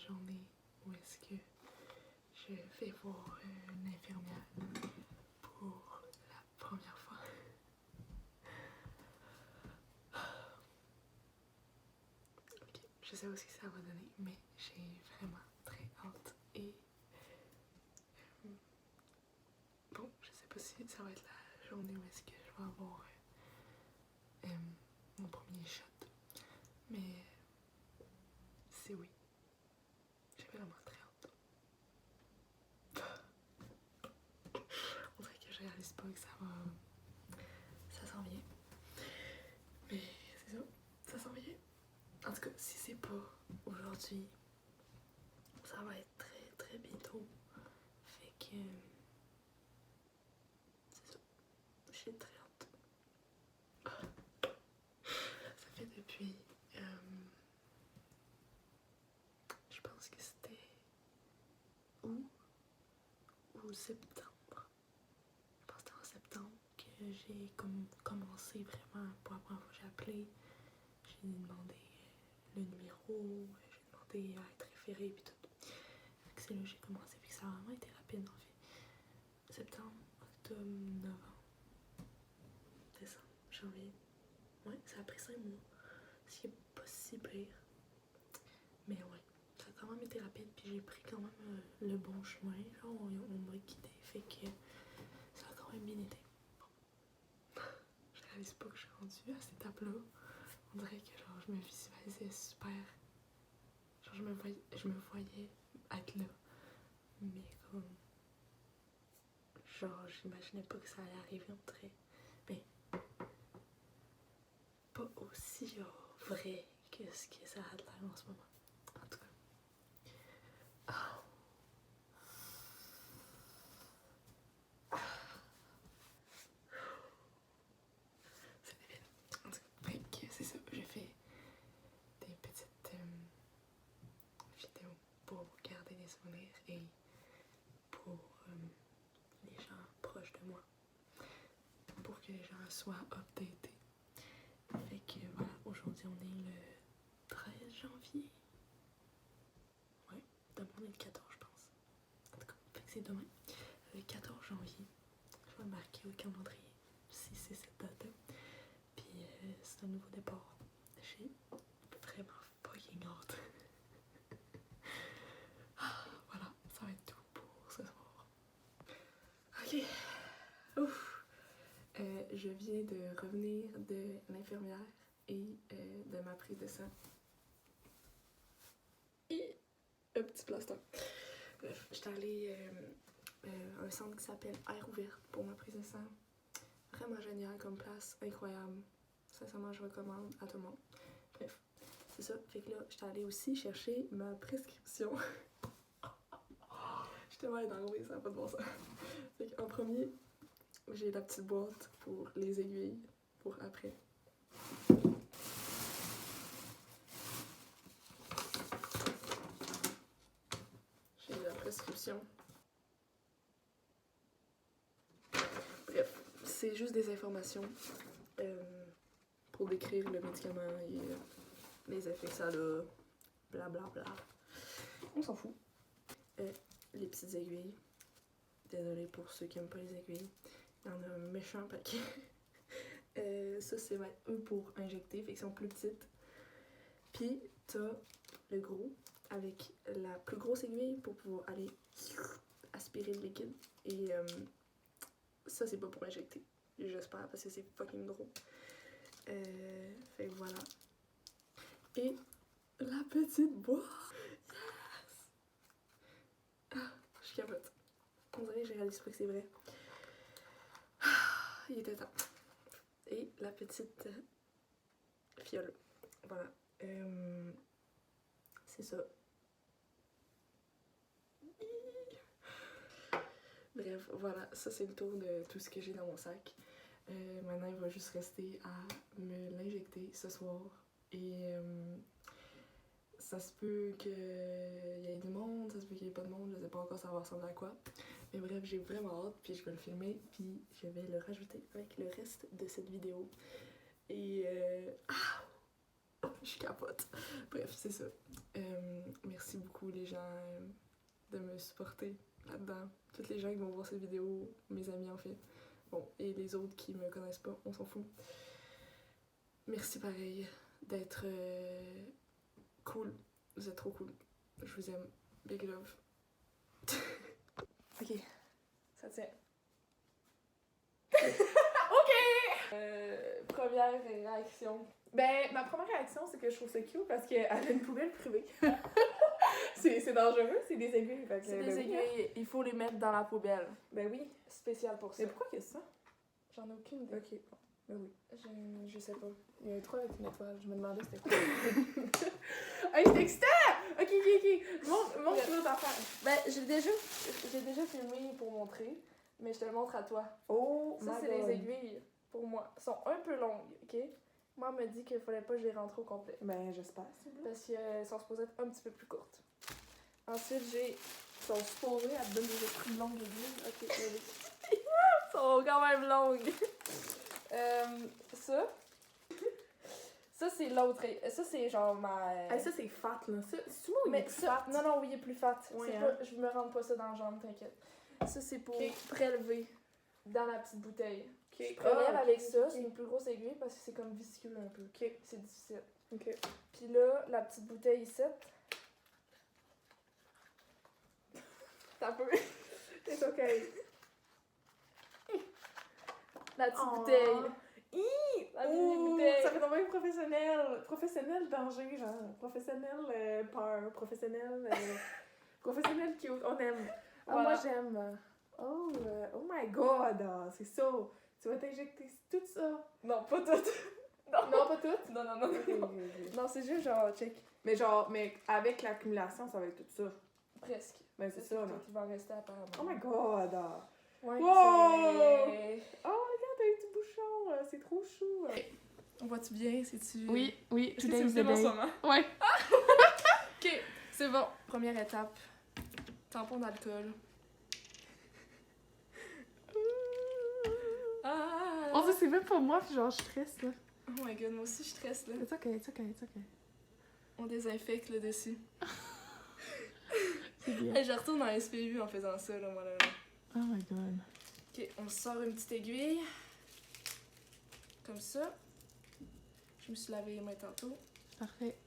journée où est-ce que je vais voir une infirmière pour la première fois. Ok, je sais aussi ce que ça va donner, mais j'ai vraiment très hâte. Et bon, je sais pas si ça va être la journée où est-ce que je vais avoir mon premier shot, mais c'est oui. J'ai vraiment très hâte. On dirait que je réalise pas que ça s'en vient. Mais c'est ça, ça s'en vient. En tout cas, si c'est pas aujourd'hui, ça va être très très bientôt. Fait que c'est ça, j'ai très hâte. Ça fait depuis, je pense que c'était août ou septembre. Je pense que c'était en septembre que j'ai commencé vraiment pour la première fois. J'ai appelé, j'ai demandé le numéro, j'ai demandé à être référée et tout. Fait que c'est là que j'ai commencé, puis que ça a vraiment été rapide en fait. Septembre, octobre, novembre, décembre, janvier. Ouais, ça a pris 5 mois. Ce qui est pas si pire. Mais ouais, ça a quand même été rapide, puis j'ai pris quand même le bon chemin. Là, on m'a guidé, fait que ça a quand même bien été. Bon. Je réalise pas que je suis rendue à cette étape-là. On dirait que genre je me visualisais super. Genre je me voyais être là. Mais comme genre j'imaginais pas que ça allait arriver, on dirait. Mais pas aussi genre vrai que ce que ça a l'air en ce moment. En tout cas. Oh. C'est débile. En tout cas, fait que c'est ça. J'ai fait des petites vidéos pour garder des souvenirs et pour les gens proches de moi. Pour que les gens soient updatés. Fait que voilà, aujourd'hui on est le 13 janvier. Ouais, demain on est le 14 je pense. En tout cas, fait que c'est demain. Le 14 janvier. Je vais le marquer au calendrier si c'est cette date-là. Puis c'est un nouveau départ. J'ai vraiment fucking hâte. Voilà, ça va être tout pour ce soir. Ok. Ouf. Je viens de revenir de l'infirmière et de ma prise de sang. Et un petit plaster. Bref, j'étais allée à un centre qui s'appelle Air Ouverte pour ma prise de sang. Vraiment génial comme place, incroyable. Sincèrement, je recommande à tout le monde. Bref, c'est ça. Fait que là, j'étais allée aussi chercher ma prescription. J'étais mal énervée, ça n'a pas de bon sens. Fait qu'en premier, j'ai la petite boîte pour les aiguilles pour après. J'ai la prescription. Bref, c'est juste des informations pour décrire le médicament et les effets que ça a, blablabla. On s'en fout. Les petites aiguilles. Désolée pour ceux qui n'aiment pas les aiguilles. Il y en a un méchant paquet. Ça, c'est eux pour injecter, fait qu'ils sont plus petites. Puis, t'as le gros avec la plus grosse aiguille pour pouvoir aller aspirer le liquide. Et ça, c'est pas pour injecter. J'espère, parce que c'est fucking gros. Fait que voilà. Et la petite boîte. Yes! Ah, je capote. On dirait que je réalise pas que c'est vrai. Il était temps. Et la petite fiole. Voilà. C'est ça. Bref, voilà. Ça, c'est le tour de tout ce que j'ai dans mon sac. Maintenant, il va juste rester à me l'injecter ce soir. Et ça se peut qu'il y ait du monde, ça se peut qu'il n'y ait pas de monde, je sais pas encore ça va ressembler à quoi. Mais bref, j'ai vraiment hâte, puis je vais le filmer, puis je vais le rajouter avec le reste de cette vidéo. Et Je capote. Bref, c'est ça. Merci beaucoup les gens de me supporter là-dedans. Toutes les gens qui vont voir cette vidéo, mes amis en fait. Bon, et les autres qui me connaissent pas, on s'en fout. Merci pareil d'être cool. Vous êtes trop cool. Je vous aime. Big love. Ok, ça tient. Ok! Première réaction. Ben, ma première réaction, c'est que je trouve ça cute parce qu'elle a une poubelle privée. c'est dangereux, c'est des aiguilles. C'est des aiguilles, il faut les mettre dans la poubelle. Ben oui. Spécial pour ça. Mais pourquoi qu'il y a ça? J'en ai aucune idée. Ok, bon. Ben oui. Je sais pas. Il y a un trou avec une étoile, je me demandais c'était quoi. Hey, c'est excitant! Ok. Montre l'autre affaire. Ben, j'ai déjà filmé pour montrer, mais je te le montre à toi. Oh, Ça, c'est les aiguilles, pour moi. Elles sont un peu longues, ok? Moi, elle m'a dit qu'il fallait pas que je les rentre au complet. Ben, j'espère, s'il vous plaît. Parce qu'elles sont supposées être un petit peu plus courtes. Ensuite, elles sont supposées à te donner des plus longues aiguilles. Ok, allez. Elles sont quand même longues. Ça, c'est l'autre. Ça, c'est genre ma. Hey, ça, c'est fat, là. Ça, c'est moi, Mais ça, non, non, oui, il est plus fat. Ouais, C'est hein. pas, je me rentre pas ça dans la jambe, t'inquiète. Ça, c'est pour Ok. prélever dans la petite bouteille. Ok. Je prélève avec ça, ok. c'est une plus grosse aiguille parce que c'est comme visqueux un peu. Ok. C'est difficile. Ok. Puis là, la petite bouteille ici. T'as peu. C'est ok. La petite Oh. bouteille. La mini bouteille. Ça fait vraiment professionnel. Professionnel danger, genre. Professionnel peur. Professionnel cute. On aime. Ah, Voilà. moi, j'aime. Oh my god. C'est ça. Tu vas t'injecter tout ça. Non, pas toutes. Non, pas tout. Non, non, non. Ok, non. ok, ok. Non, c'est juste genre, check. Mais avec l'accumulation, ça va être tout ça. Presque. Ben, c'est ça, là. qui va en rester apparemment. Oh my god. Ouais, Wow! c'est- Oh, regarde, t'as un petit bouchon. C'est trop chou. On voit-tu bien? C'est-tu... Oui, Est-ce que tu today me is the filmes en ce day. moment? Ouais. Ok, c'est bon. Première étape. Tampon d'alcool. Ah! On dirait que c'est même pas moi, puis genre, je stresse, là. Oh my god, moi aussi je stresse là. It's okay, it's okay, it's okay. On désinfecte le dessus. C'est bien. Hey, je retourne dans SPU en faisant ça là, moi là. Oh my god. Ok, on sort une petite aiguille. Comme ça. Je me suis lavé les mains tantôt. Parfait.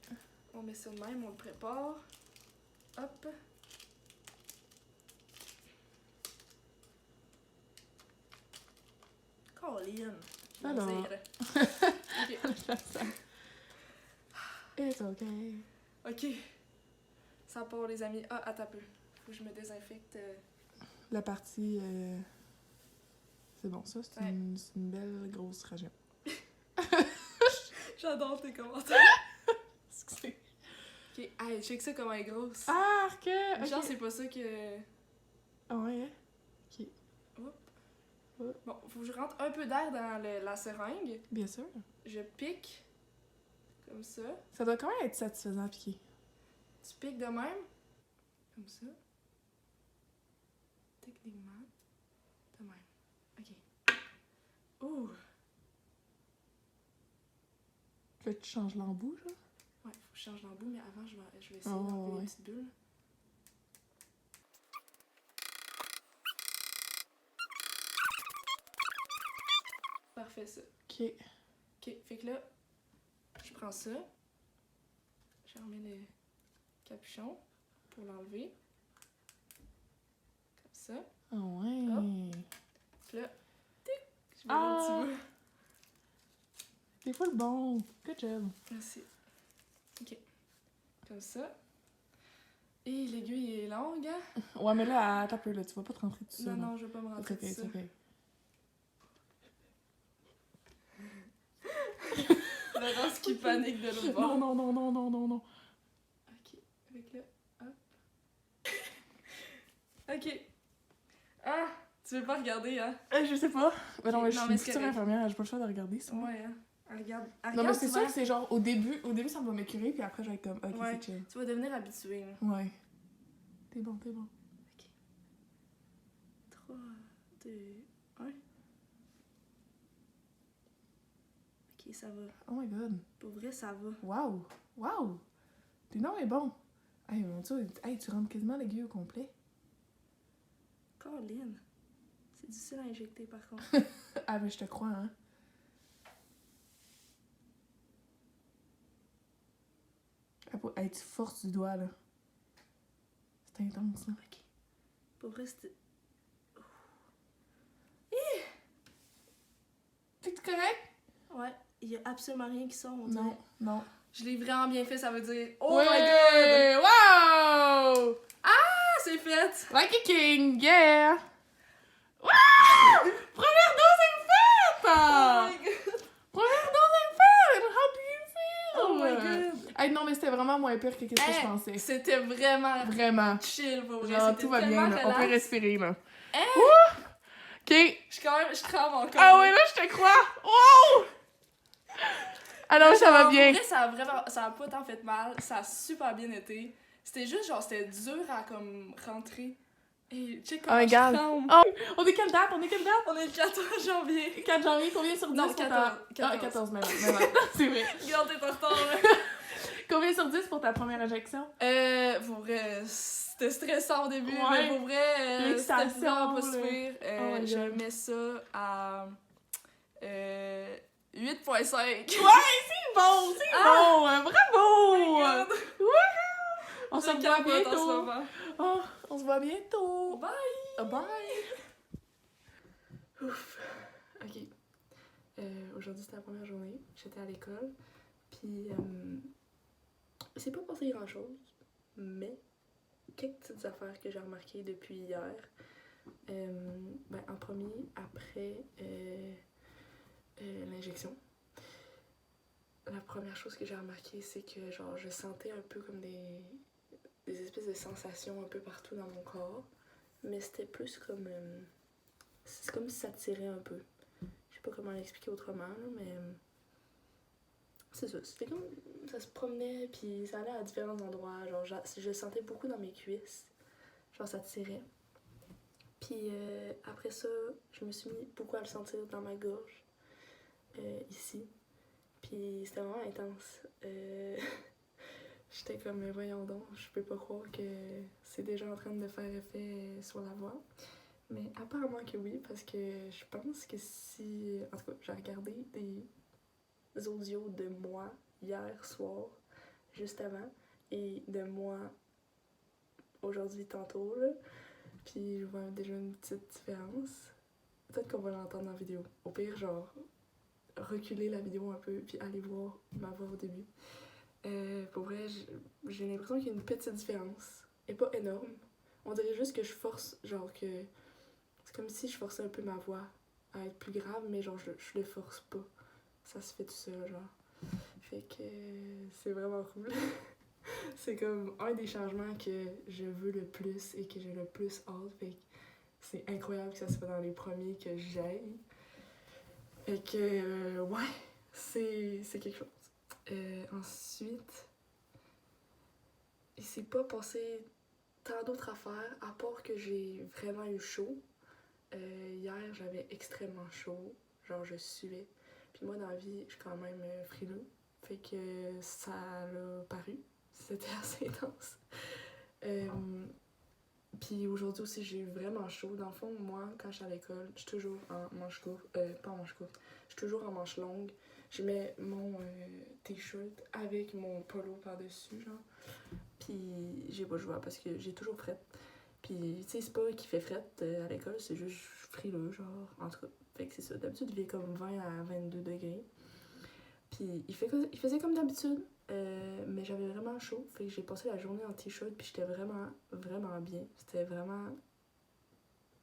On met ça de même, on le prépare. Hop. Colline. je vais Alors. dire. Ok. It's okay. Ok. Ça part les amis. Ah, attends un peu. Faut que je me désinfecte. La partie. C'est bon, ça, c'est Ouais. une belle grosse région. J'adore tes commentaires. Excusez. Ok, hey, check ça comment elle est grosse. Ah, ok! Genre, c'est pas ça que. Ah ouais, hein? Bon, faut que je rentre un peu d'air dans la seringue. Bien sûr. Je pique. Comme ça. Ça doit quand même être satisfaisant à piquer. Tu piques de même. Comme ça. Techniquement. De même. Ok. Ouh! Là, tu changes l'embout, genre? Ouais, faut que je change l'embout, mais avant, je vais essayer Oh, d'enlever ouais. les petites bulles. Parfait, ça. Ok. Ok, fait que là, je prends ça. Je remets le capuchon pour l'enlever. Comme ça. Ah ouais. Puis là, tic, je mets Ah. le petit bout. T'es full bon. Good job. Merci. Ok. Comme ça. Et l'aiguille est longue, hein? Ouais, mais là, attends un peu, là, tu vas pas te rentrer tout ça. Non, là. non, je vais pas me It's rentrer okay, de it's ça. okay. Laurence qui panique de l'autre Non, bord. non, non, non, non, non, non. Ok, avec là, hop. Ok. Ah, tu veux pas regarder, hein? Je sais pas. Mais non, Ok, mais je non, suis mais une c'est future correct. infirmière, j'ai pas le choix de regarder ça. Ouais, hein. Elle regarde. Elle Non, mais regarde c'est souvent. sûr que c'est genre, au début, ça va m'écurer, puis après, je vais être comme, ok, Ouais. c'est chill. Tu vas devenir habituée, là. Ouais. T'es bon, t'es bon. 3, 2, 1. Ok, ça va. Oh my god. Pour vrai, ça va. Wow! Wow! T'es non mais bon! Hey, mon Dieu, hey, tu rentres quasiment l'aiguille au complet. Caroline. C'est difficile à injecter, par contre. Ah, ben, je te crois, hein. Hey, tu forces du doigt, là. C'est intense, là. Ok. Pour vrai, c'était... T'es correct? Ouais, il y a absolument rien qui sort, on dirait. Non, non. Je l'ai vraiment bien fait, ça veut dire... Oh Ouais! my god! Wow! Ah, c'est fait! Like a king, yeah! Wow! Première dose est faite! Oh my god! Première dose est faite! How do you feel? Oh my god! Hey, non, mais c'était vraiment moins pire que ce que je Hey, pensais. c'était vraiment Vraiment. chill, pour vrai. Genre, C'était tout va bien, tellement là. On peut relax. respirer, là. Hein? Ouh! OK. Je tremble encore. Ah ouais, là, je te crois. Wow! Alors, ça va Genre, bien. Pour vrai, ça a pas tant fait mal. Ça a super bien été. C'était juste, genre, c'était dur à, comme, rentrer. Et check Oh comment my je God. tremble. Oh, on est quelle date? On est quelle date? On est le 14 janvier. 4 janvier, combien sur 10 Non, pour 14. ta... Ah, 14 même. C'est vrai. Regarde, t'es en retard, là. Combien sur 10 pour ta première injection? Pour vrai, c'était stressant au début, Ouais. mais pour vrai, c'était L'excitation, vraiment pas là. super. Oh my Je God. mets ça à 8.5. Bon, c'est Ah! bon. Bravo! Oh my God. On se Je revoit capote en ce bientôt. moment. Oh, on se voit bientôt. Bye! Bye! Ouf. Ok. Aujourd'hui, c'était la première journée. J'étais à l'école. Puis, c'est pas passé grand-chose. Mais, quelques petites affaires que j'ai remarquées depuis hier. En premier, après l'injection, la première chose que j'ai remarqué, c'est que genre je sentais un peu comme des espèces de sensations un peu partout dans mon corps. Mais c'était plus comme... c'est comme si ça tirait un peu. Je sais pas comment l'expliquer autrement, là, mais... c'est ça. C'était comme... ça se promenait, puis ça allait à différents endroits. Genre, je le sentais beaucoup dans mes cuisses. Genre, ça tirait. Puis après ça, je me suis mis beaucoup à le sentir dans ma gorge. Ici. Puis c'était vraiment intense. J'étais comme, mais voyons donc, je peux pas croire que c'est déjà en train de faire effet sur la voix. Mais apparemment que oui, parce que je pense que si... En tout cas, j'ai regardé des audios de moi hier soir, juste avant, et de moi aujourd'hui tantôt, là. Puis je vois déjà une petite différence. Peut-être qu'on va l'entendre en vidéo. Au pire, genre, reculer la vidéo un peu, puis aller voir ma voix au début. Pour vrai, j'ai l'impression qu'il y a une petite différence. Elle est pas énorme. On dirait juste que je force, genre que... C'est comme si je forçais un peu ma voix à être plus grave, mais genre je le force pas. Ça se fait tout seul, genre. Fait que c'est vraiment cool. C'est comme un des changements que je veux le plus et que j'ai le plus hâte. Fait que c'est incroyable que ça soit dans les premiers que j'aille. Fait que, ouais, c'est quelque chose. Ensuite, il s'est pas passé tant d'autres affaires, à part que j'ai vraiment eu chaud. Hier, j'avais extrêmement chaud. Genre, je suais. Puis moi, dans la vie, je suis quand même frileux. Fait que ça l'a paru. C'était assez intense. Puis aujourd'hui aussi, j'ai eu vraiment chaud. Dans le fond, moi, quand je suis à l'école, je suis toujours en manche courte. Pas en manche courte. Je suis toujours en manche longue. Je mets mon t-shirt avec mon polo par-dessus, genre. Puis j'ai pas le choix parce que j'ai toujours frette. Puis, tu sais, c'est pas qu'il fait frette à l'école, c'est juste frileux, genre. En tout cas, fait que c'est ça. D'habitude, il fait comme 20 à 22 degrés. Puis il faisait comme d'habitude, mais j'avais vraiment chaud. Fait que j'ai passé la journée en t-shirt, puis j'étais vraiment, vraiment bien. C'était vraiment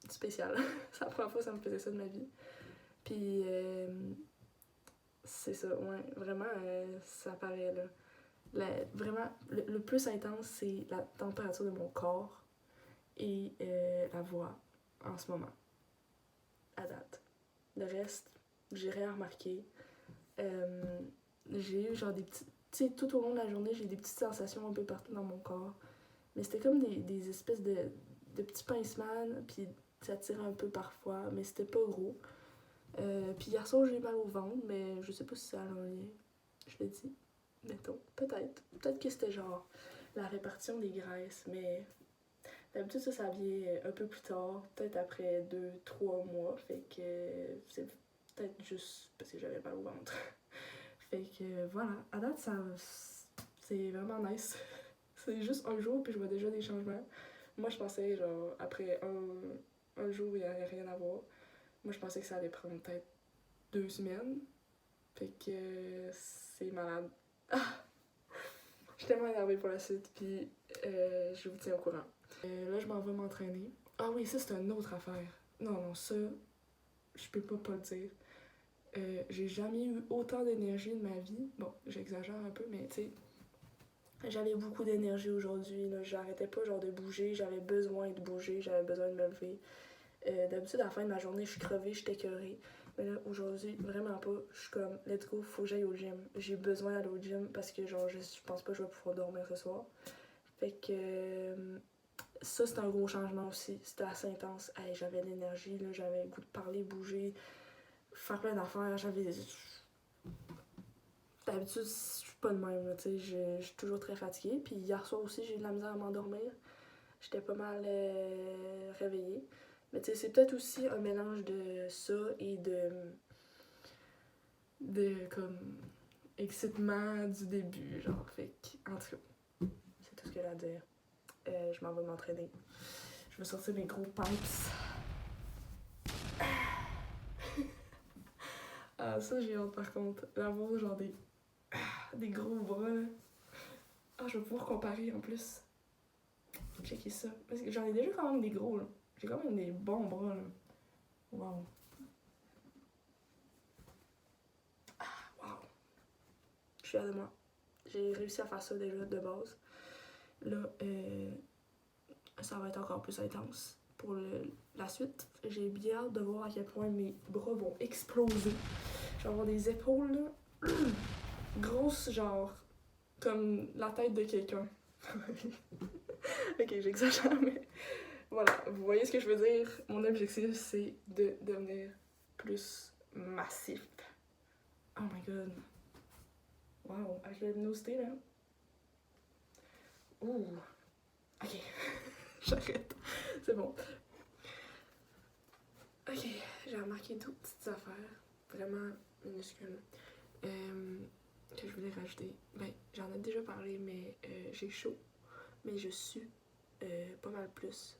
spécial. C'est la première fois que ça me faisait ça de ma vie. Puis c'est ça, ouais, vraiment, ça paraît là. Vraiment, le plus intense, c'est la température de mon corps et la voix en ce moment, à date. Le reste, j'ai rien remarqué. J'ai eu genre des petites... Tu sais, tout au long de la journée, j'ai des petites sensations un peu partout dans mon corps. Mais c'était comme des espèces de petits pincements, puis ça tirait un peu parfois, mais c'était pas gros. Puis hier soir, j'ai mal au ventre, mais je sais pas si ça a un lien. Je le dis, mettons. Peut-être. Peut-être que c'était genre la répartition des graisses, mais d'habitude, ça vient un peu plus tard, peut-être après 2-3 mois. Fait que c'est peut-être juste parce que j'avais mal au ventre. Fait que voilà, à date, c'est vraiment nice. C'est juste un jour, puis je vois déjà des changements. Moi, je pensais, genre, après un jour, il n'y avait rien à voir. Moi, je pensais que ça allait prendre peut-être 2 semaines. Fait que c'est malade. Ah! Je suis tellement énervée pour la suite, puis je vous tiens au courant. Là, je m'en vais m'entraîner. Ah oui, ça, c'est une autre affaire. Non, ça, je peux pas le dire. J'ai jamais eu autant d'énergie de ma vie. Bon, j'exagère un peu, mais tu sais, j'avais beaucoup d'énergie aujourd'hui. J'arrêtais pas genre de bouger, j'avais besoin de bouger, j'avais besoin de me lever. D'habitude, à la fin de ma journée, je suis crevée, je suis écœurée. Mais là, aujourd'hui, vraiment pas. Je suis comme, let's go, faut que j'aille au gym. J'ai besoin d'aller au gym parce que, genre, je pense pas que je vais pouvoir dormir ce soir. Fait que ça, c'est un gros changement aussi. C'était assez intense. Hey, j'avais de l'énergie, là, j'avais le goût de parler, bouger, faire plein d'affaires. D'habitude, je suis pas de même, là, tu sais. Je suis toujours très fatiguée. Puis hier soir aussi, j'ai eu de la misère à m'endormir. J'étais pas mal réveillée. Mais tu sais, c'est peut-être aussi un mélange de ça et de comme excitement du début, genre. Fait que, en tout cas, c'est tout ce que j'ai à dire. Je m'en vais m'entraîner. Je vais sortir mes gros pants. Ah, ça, j'ai hâte par contre. D'avoir genre des gros bras, là. Ah, je vais pouvoir comparer en plus. Checker ça. Parce que j'en ai déjà quand même des gros, là. J'ai quand même des bons bras, là. Wow. Wow. Je suis fière de moi. J'ai réussi à faire ça déjà de base. Là, ça va être encore plus intense pour la suite. J'ai bien hâte de voir à quel point mes bras vont exploser. Je vais avoir des épaules, là, grosses, genre, comme la tête de quelqu'un. Ok, j'exagère, mais voilà, vous voyez ce que je veux dire. Mon objectif, c'est de devenir plus massif. Oh my god. Wow, avec la luminosité, là. Ouh. Ok, j'arrête. C'est bon. Ok, j'ai remarqué deux petites affaires vraiment minuscules que je voulais rajouter. Ben, j'en ai déjà parlé, mais j'ai chaud, mais je sue pas mal plus.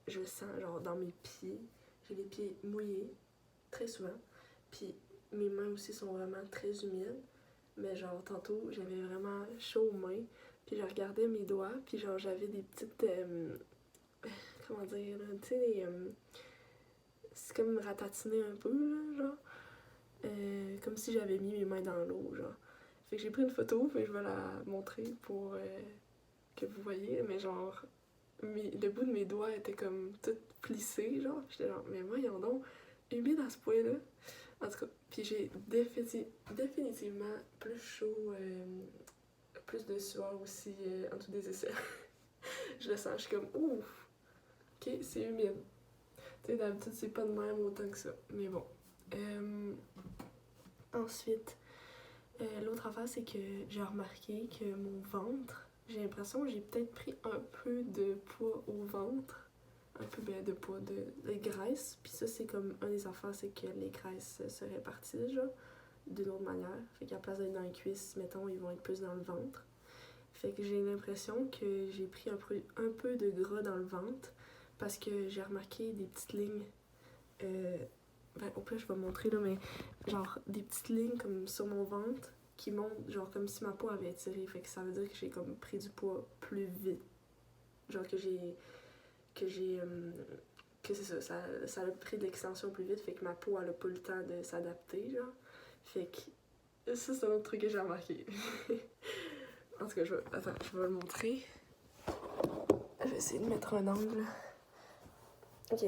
Je le sens genre dans mes pieds. J'ai les pieds mouillés très souvent. Puis mes mains aussi sont vraiment très humides. Mais genre tantôt, j'avais vraiment chaud aux mains. Puis je regardais mes doigts. Puis genre j'avais des petites... comment dire, là, tu sais, c'est comme ratatiné un peu, là, genre. Comme si j'avais mis mes mains dans l'eau, genre. Fait que j'ai pris une photo, puis je vais la montrer pour que vous voyez, mais genre, le bout de mes doigts était comme tout plissé, genre. J'étais genre, mais voyons donc, humide à ce point-là. En tout cas, puis j'ai définitivement plus chaud, plus de sueur aussi en dessous des aisselles. Je le sens, je suis comme, ouf, ok, c'est humide. Tu sais, d'habitude, c'est pas de même autant que ça. Mais bon. Ensuite, l'autre affaire, c'est que j'ai remarqué que mon ventre, j'ai l'impression que j'ai peut-être pris un peu de poids au ventre. Un peu de poids de graisse. Puis ça, c'est comme un des affaires, c'est que les graisses se répartissent, genre, d'une autre manière. Fait qu'à place d'être dans les cuisses, mettons, ils vont être plus dans le ventre. Fait que j'ai l'impression que j'ai pris un peu de gras dans le ventre parce que j'ai remarqué des petites lignes. Ben, au pire, je vais montrer là, mais genre des petites lignes comme sur mon ventre qui montent, genre comme si ma peau avait étiré. Fait que ça veut dire que j'ai comme pris du poids plus vite. Genre que c'est ça a pris de l'extension plus vite, fait que ma peau elle a pas le temps de s'adapter, genre. Fait que ça, c'est un autre truc que j'ai remarqué. En tout cas, je vais le montrer. Je vais essayer de mettre un angle. Ok.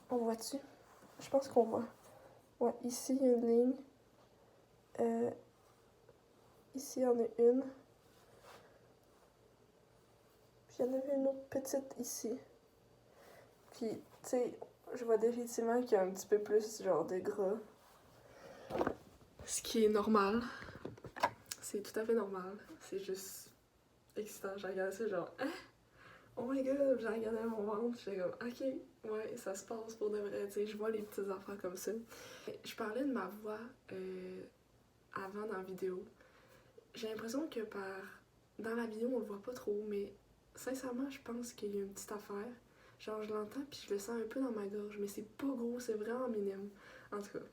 On voit-tu? Je pense qu'on voit. Ouais, ici, il y a une ligne. Ici, il y en a une. Puis, il y en avait une autre petite ici. Puis, tu sais, je vois définitivement qu'il y a un petit peu plus genre de gras. Ce qui est normal. C'est tout à fait normal. C'est juste excitant. J'ai regardé ça genre, hein? Oh my god, j'ai regardé mon ventre. J'étais comme, ok, ouais, ça se passe pour de vrai. Tu sais, je vois les petites affaires comme ça. Je parlais de ma voix avant dans la vidéo. J'ai l'impression que dans la vidéo, on le voit pas trop, mais sincèrement, je pense qu'il y a une petite affaire. Genre, je l'entends puis je le sens un peu dans ma gorge, mais c'est pas gros, c'est vraiment minime. En tout cas,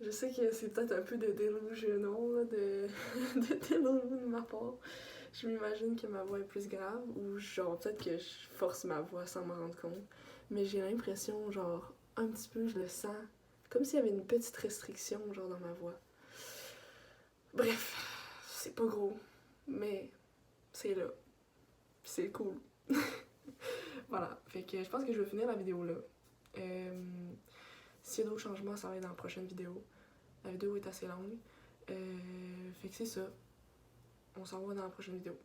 je sais que c'est peut-être un peu de delusional, là, de delusion de ma part. Je m'imagine que ma voix est plus grave, ou genre, peut-être que je force ma voix sans m'en rendre compte. Mais j'ai l'impression, genre, un petit peu, je le sens, comme s'il y avait une petite restriction, genre, dans ma voix. Bref, c'est pas gros, mais c'est là. Puis c'est cool. Voilà, fait que je pense que je vais finir la vidéo là. S'il y a d'autres changements, ça va être dans la prochaine vidéo. La vidéo est assez longue. Fait que c'est ça. On s'en va dans la prochaine vidéo.